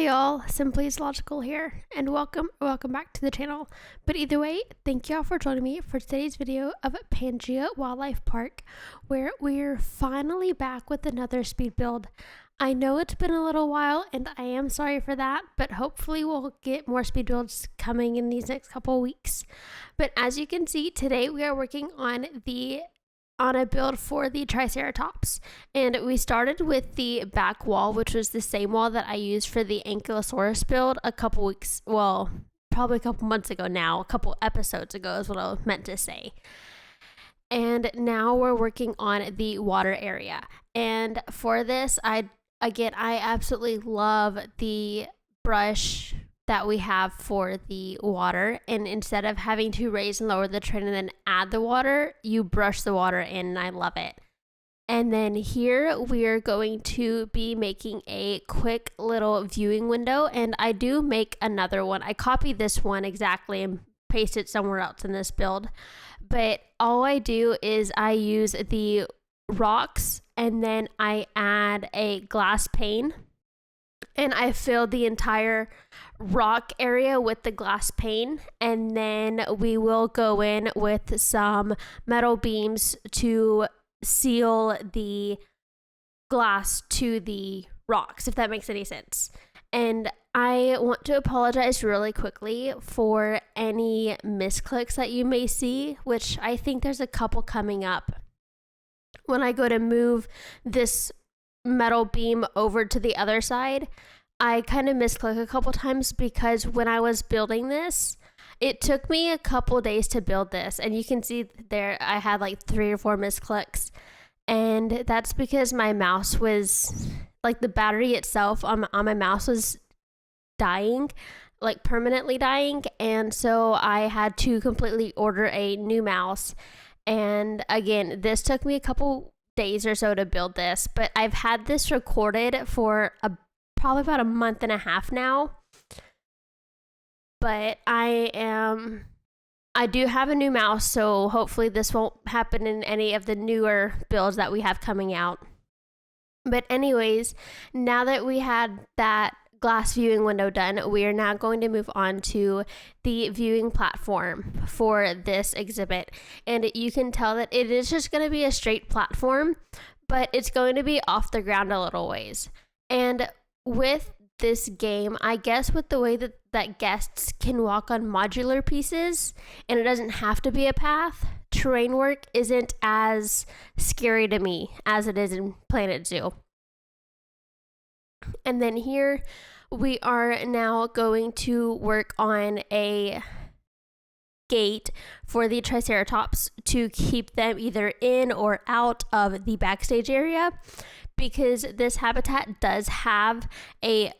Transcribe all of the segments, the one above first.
Hey y'all, Simply is Logical here, and welcome back to the channel. But either way, thank y'all for joining me for today's video of Pangea Wildlife Park, where we're finally back with another speed build. I know it's been a little while, and I am sorry for that, but hopefully we'll get more speed builds coming in these next couple weeks. But as you can see, today we are working on a build for the Triceratops, and we started with the back wall, which was the same wall that I used for the Ankylosaurus build probably a couple months ago now, a couple episodes ago is what I meant to say. And now we're working on the water area, and for this I absolutely love the brush that we have for the water, and instead of having to raise and lower the train and then add the water, you brush the water in, and I love it. And then here we're going to be making a quick little viewing window, and I do make another one. I copied this one exactly and paste it somewhere else in this build, but all I do is I use the rocks and then I add a glass pane, and I fill the entire rock area with the glass pane, and then we will go in with some metal beams to seal the glass to the rocks, if that makes any sense. And I want to apologize really quickly for any misclicks that you may see, which I think there's a couple coming up. When I go to move this metal beam over to the other side, I kind of misclick a couple times because when I was building this, it took me a couple days to build this, and you can see there I had like 3 or 4 misclicks, and that's because my mouse was like, the battery itself on my mouse was dying, like permanently dying, and so I had to completely order a new mouse. And again, this took me a couple days or so to build this, but I've had this recorded for probably about a month and a half now. But I do have a new mouse, so hopefully this won't happen in any of the newer builds that we have coming out. But anyways, now that we had that glass viewing window done, we are now going to move on to the viewing platform for this exhibit. And you can tell that it is just going to be a straight platform, but it's going to be off the ground a little ways. And with this game, I guess with the way that guests can walk on modular pieces and it doesn't have to be a path, terrain work isn't as scary to me as it is in Planet Zoo. And then here we are now going to work on a gate for the Triceratops to keep them either in or out of the backstage area, because this habitat does have a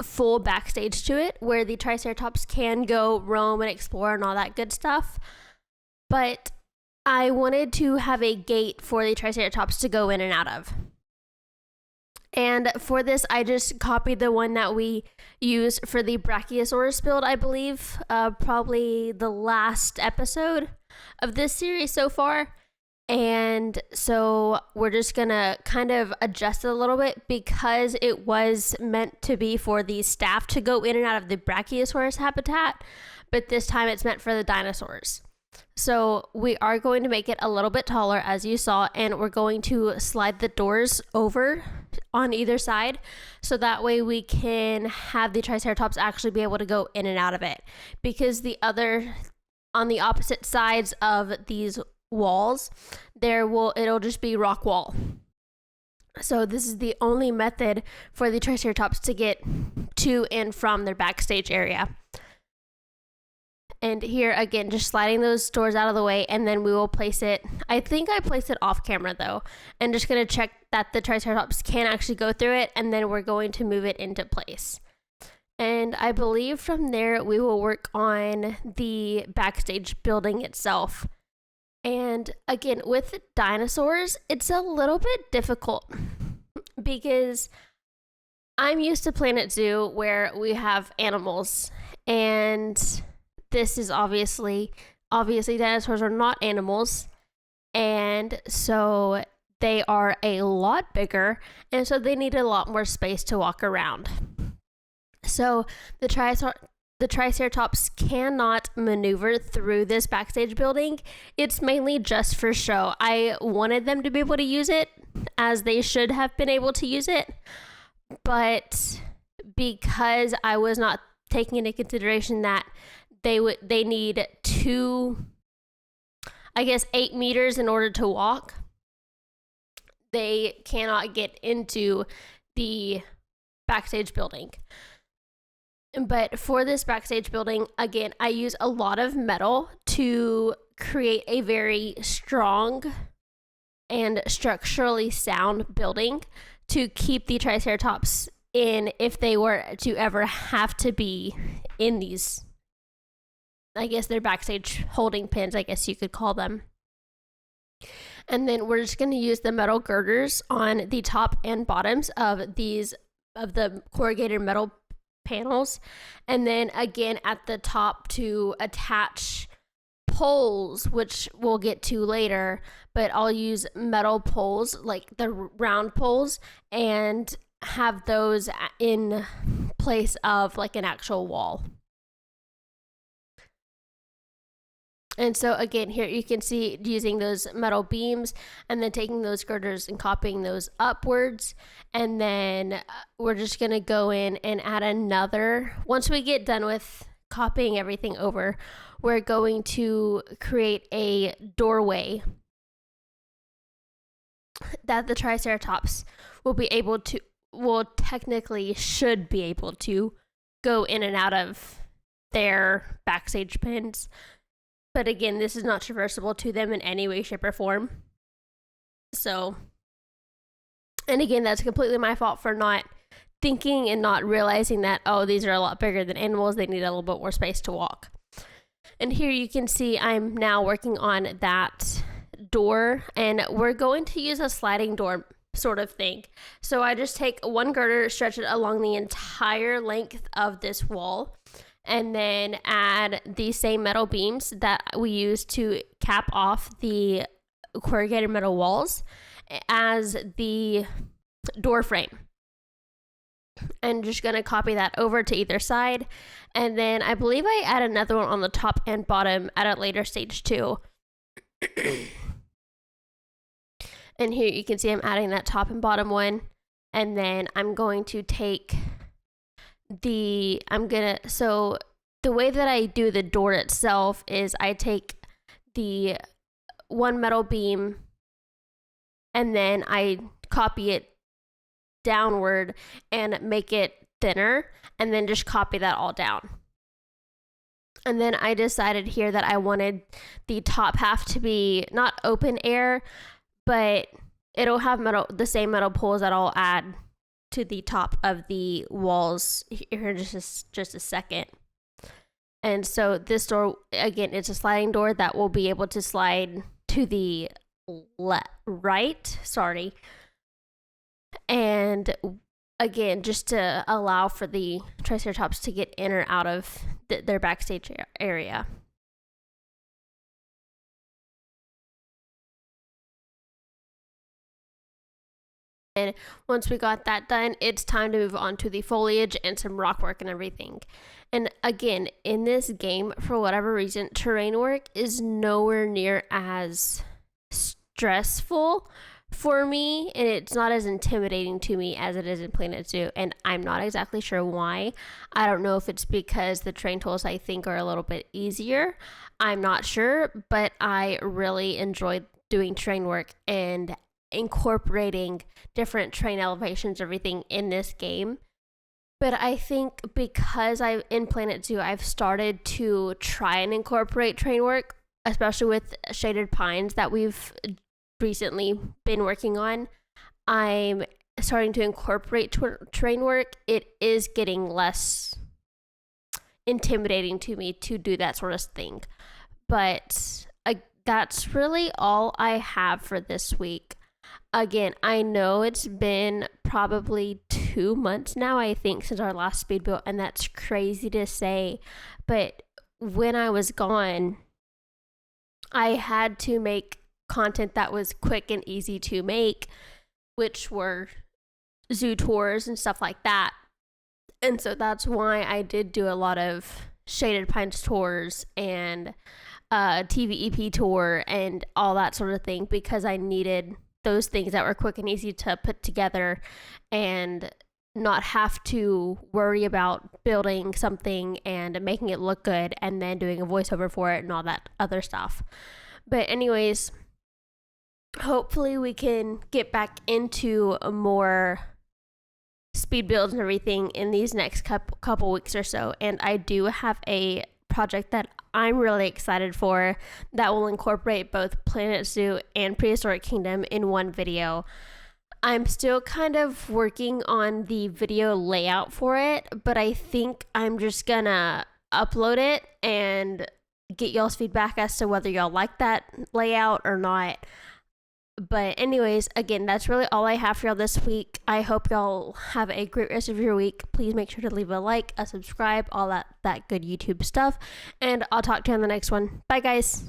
full backstage to it where the Triceratops can go roam and explore and all that good stuff. But I wanted to have a gate for the Triceratops to go in and out of. And for this, I just copied the one that we used for the Brachiosaurus build, I believe, probably the last episode of this series so far. And so we're just gonna kind of adjust it a little bit because it was meant to be for the staff to go in and out of the Brachiosaurus habitat, but this time it's meant for the dinosaurs. So we are going to make it a little bit taller, as you saw, and we're going to slide the doors over on either side, so that way we can have the Triceratops actually be able to go in and out of it, because on the opposite sides of these walls it'll just be rock wall. So this is the only method for the Triceratops to get to and from their backstage area. And here again, just sliding those doors out of the way, and then we will place it. I think I placed it off camera though, and just gonna check that the Triceratops can actually go through it, and then we're going to move it into place. And I believe from there we will work on the backstage building itself. And again, with dinosaurs, it's a little bit difficult because I'm used to Planet Zoo where we have animals, and this is obviously dinosaurs are not animals, and so they are a lot bigger, and so they need a lot more space to walk around. So the Triceratops cannot maneuver through this backstage building. It's mainly just for show. I wanted them to be able to use it, as they should have been able to use it, but because I was not taking into consideration that they need 8 meters in order to walk, they cannot get into the backstage building. But for this backstage building, again, I use a lot of metal to create a very strong and structurally sound building to keep the Triceratops in if they were to ever have to be in these, I guess they're backstage holding pens, I guess you could call them. And then we're just going to use the metal girders on the top and bottoms of the corrugated metal panels, and then again at the top to attach poles, which we'll get to later, but I'll use metal poles, like the round poles, and have those in place of like an actual wall. And so again, here you can see using those metal beams and then taking those girders and copying those upwards. And then we're just going to go in and add another. Once we get done with copying everything over, we're going to create a doorway that the Triceratops technically should be able to go in and out of their backstage pens. But again, this is not traversable to them in any way, shape, or form. So, and again, that's completely my fault for not thinking and not realizing that, oh, these are a lot bigger than animals. They need a little bit more space to walk. And here you can see I'm now working on that door, and we're going to use a sliding door sort of thing. So I just take one girder, stretch it along the entire length of this wall, and then add the same metal beams that we use to cap off the corrugated metal walls as the door frame. And just going to copy that over to either side. And then I believe I add another one on the top and bottom at a later stage too. And here you can see I'm adding that top and bottom one. And then I'm going to take so the way that I do the door itself is I take the one metal beam and then I copy it downward and make it thinner, and then just copy that all down. And then I decided here that I wanted the top half to be not open air, but it'll have the same metal poles that I'll add to the top of the walls here in just a second. And so this door, again, it's a sliding door that will be able to slide to the right. And again, just to allow for the Triceratops to get in or out of their backstage area. And once we got that done, it's time to move on to the foliage and some rock work and everything. And again, in this game, for whatever reason, terrain work is nowhere near as stressful for me, and it's not as intimidating to me as it is in Planet Zoo, and I'm not exactly sure why. I don't know if it's because the terrain tools I think are a little bit easier. I'm not sure, but I really enjoyed doing terrain work and incorporating different terrain elevations, everything in this game. But I think because in Planet Zoo, I've started to try and incorporate terrain work, especially with shaded pines that we've recently been working on. I'm starting to incorporate terrain work. It is getting less intimidating to me to do that sort of thing. But that's really all I have for this week. Again, I know it's been probably 2 months now, I think, since our last speed build, and that's crazy to say. But when I was gone, I had to make content that was quick and easy to make, which were zoo tours and stuff like that. And so that's why I did do a lot of Shaded Pines tours and TVEP tour and all that sort of thing, because I needed those things that were quick and easy to put together and not have to worry about building something and making it look good and then doing a voiceover for it and all that other stuff. But anyways, hopefully we can get back into a more speed builds and everything in these next couple weeks or so. And I do have a project that I'm really excited for that will incorporate both Planet Zoo and Prehistoric Kingdom in one video. I'm still kind of working on the video layout for it, but I think I'm just gonna upload it and get y'all's feedback as to whether y'all like that layout or not. But anyways, again, that's really all I have for y'all this week. I hope y'all have a great rest of your week. Please make sure to leave a like, a subscribe, all that good YouTube stuff. And I'll talk to you on the next one. Bye, guys.